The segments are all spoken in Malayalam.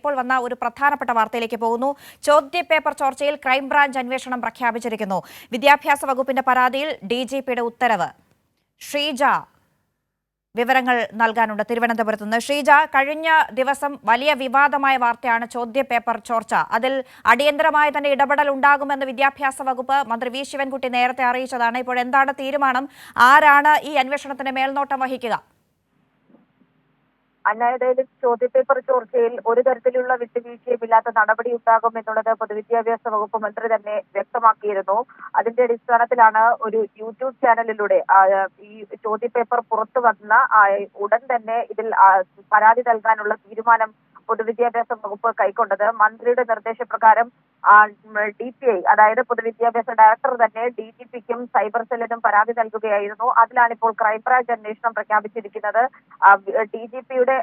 ഇപ്പോൾ വന്ന ഒരു പ്രധാനപ്പെട്ട വാർത്തയിലേക്ക് പോകുന്നു. ചോദ്യപേപ്പർ ചോർച്ചയിൽ ക്രൈംബ്രാഞ്ച് അന്വേഷണം പ്രഖ്യാപിച്ചിരിക്കുന്നു. വിദ്യാഭ്യാസ വകുപ്പിന്റെ പരാതിയിൽ ഡിജിപിയുടെ ഉത്തരവ്. ശ്രീജ വിവരങ്ങൾ നൽകാനുണ്ട് തിരുവനന്തപുരത്ത് നിന്ന്. ശ്രീജ, കഴിഞ്ഞ ദിവസം വലിയ വിവാദമായ വാർത്തയാണ് ചോദ്യപേപ്പർ ചോർച്ച. അതിൽ അടിയന്തരമായ തന്നെ ഇടപെടൽ ഉണ്ടാകുമെന്ന് വിദ്യാഭ്യാസ വകുപ്പ് മന്ത്രി വി ശിവൻകുട്ടി നേരത്തെ അറിയിച്ചതാണ്. ഇപ്പോൾ എന്താണ് തീരുമാനം? ആരാണ് ഈ അന്വേഷണത്തിന് മേൽനോട്ടം വഹിക്കുക? അതായത് ചോദ്യപേപ്പർ ചോർച്ചയിൽ ഒരു തരത്തിലുള്ള വിട്ടുവീഴ്ചയുമില്ലാത്ത നടപടി ഉണ്ടാകും എന്നുള്ളത് പൊതുവിദ്യാഭ്യാസ വകുപ്പ് മന്ത്രി തന്നെ വ്യക്തമാക്കിയിരുന്നു. അതിന്റെ അടിസ്ഥാനത്തിലാണ് ഒരു യൂട്യൂബ് ചാനലിലൂടെ ഈ ചോദ്യപേപ്പർ പുറത്തു വന്ന ഉടൻ തന്നെ ഇതിൽ പരാതി നൽകാനുള്ള തീരുമാനം പൊതുവിദ്യാഭ്യാസ വകുപ്പ് കൈക്കൊണ്ടത്. മന്ത്രിയുടെ നിർദ്ദേശപ്രകാരം DPI, അതായത് പൊതുവിദ്യാഭ്യാസ ഡയറക്ടർ തന്നെ DGPക്കും സൈബർ സെല്ലിനും പരാതി നൽകുകയായിരുന്നു. അതിലാണ് ഇപ്പോൾ ക്രൈംബ്രാഞ്ച് അന്വേഷണം പ്രഖ്യാപിച്ചിരിക്കുന്നത്. DGPയുടെ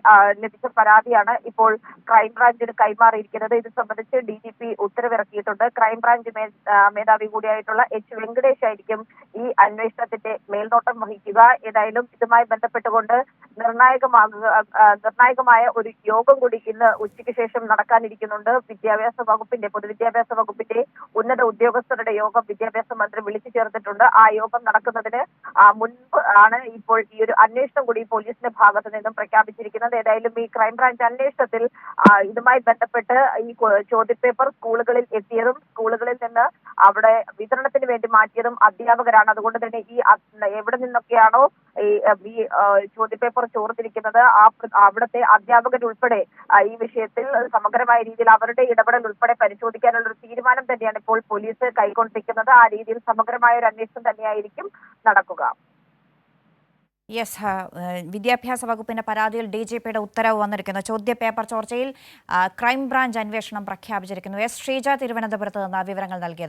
ലഭിച്ച പരാതിയാണ് ഇപ്പോൾ ക്രൈംബ്രാഞ്ചിന് കൈമാറിയിരിക്കുന്നത്. ഇത് സംബന്ധിച്ച് DGP ഉത്തരവിറക്കിയിട്ടുണ്ട്. ക്രൈംബ്രാഞ്ച് മേധാവി കൂടിയായിട്ടുള്ള H. വെങ്കടേഷ് ആയിരിക്കും ഈ അന്വേഷണത്തിന്റെ മേൽനോട്ടം വഹിക്കുക. ഏതായാലും ഇതുമായി ബന്ധപ്പെട്ടുകൊണ്ട് നിർണായകമായ ഒരു യോഗം കൂടി ഇന്ന് ഉച്ചയ്ക്ക് ശേഷം നടക്കാനിരിക്കുന്നുണ്ട്. പൊതുവിദ്യാഭ്യാസ വകുപ്പിന്റെ ഉന്നത ഉദ്യോഗസ്ഥരുടെ യോഗം വിദ്യാഭ്യാസ മന്ത്രി വിളിച്ചു ചേർത്തിട്ടുണ്ട്. ആ യോഗം നടക്കുന്നതിന് മുൻപ് ആണ് ഇപ്പോൾ ഈ ഒരു അന്വേഷണം കൂടി പോലീസിന്റെ ഭാഗത്തു നിന്നും പ്രഖ്യാപിച്ചിരിക്കുന്നത്. ഏതായാലും ഈ ക്രൈംബ്രാഞ്ച് അന്വേഷണത്തിൽ ഇതുമായി ബന്ധപ്പെട്ട് ഈ ചോദ്യപേപ്പർ സ്കൂളുകളിൽ എത്തിയതും സ്കൂളുകളിൽ നിന്ന് അവിടെ വിതരണത്തിന് വേണ്ടി മാറ്റിയതും അധ്യാപകരാണ്. അതുകൊണ്ട് തന്നെ ഈ എവിടെ നിന്നൊക്കെയാണോ ഈ ചോദ്യപേപ്പർ ചോർത്തിരിക്കുന്നത് അവിടുത്തെ അധ്യാപകരുൾപ്പെടെ ഈ വിഷയത്തിൽ സമഗ്രമായ രീതിയിൽ അവരുടെ ഇടപെടൽ ഉൾപ്പെടെ പരിശോധിക്കാനുള്ള ഒരു തീരുമാനം തന്നെയാണ് ഇപ്പോൾ പോലീസ് കൈക്കൊണ്ടിരിക്കുന്നത്. ആ രീതിയിൽ സമഗ്രമായ ഒരു അന്വേഷണം തന്നെയായിരിക്കും നടക്കുക. വിദ്യാഭ്യാസ വകുപ്പിന്റെ പരാതിയിൽ DGPയുടെ ഉത്തരവ് വന്നിരിക്കുന്നു. ചോദ്യപേപ്പർ ചോർച്ചയിൽ ക്രൈംബ്രാഞ്ച് അന്വേഷണം പ്രഖ്യാപിച്ചിരിക്കുന്നു. ശ്രീജ തിരുവനന്തപുരത്ത് നിന്ന് വിവരങ്ങൾ നൽകിയത്.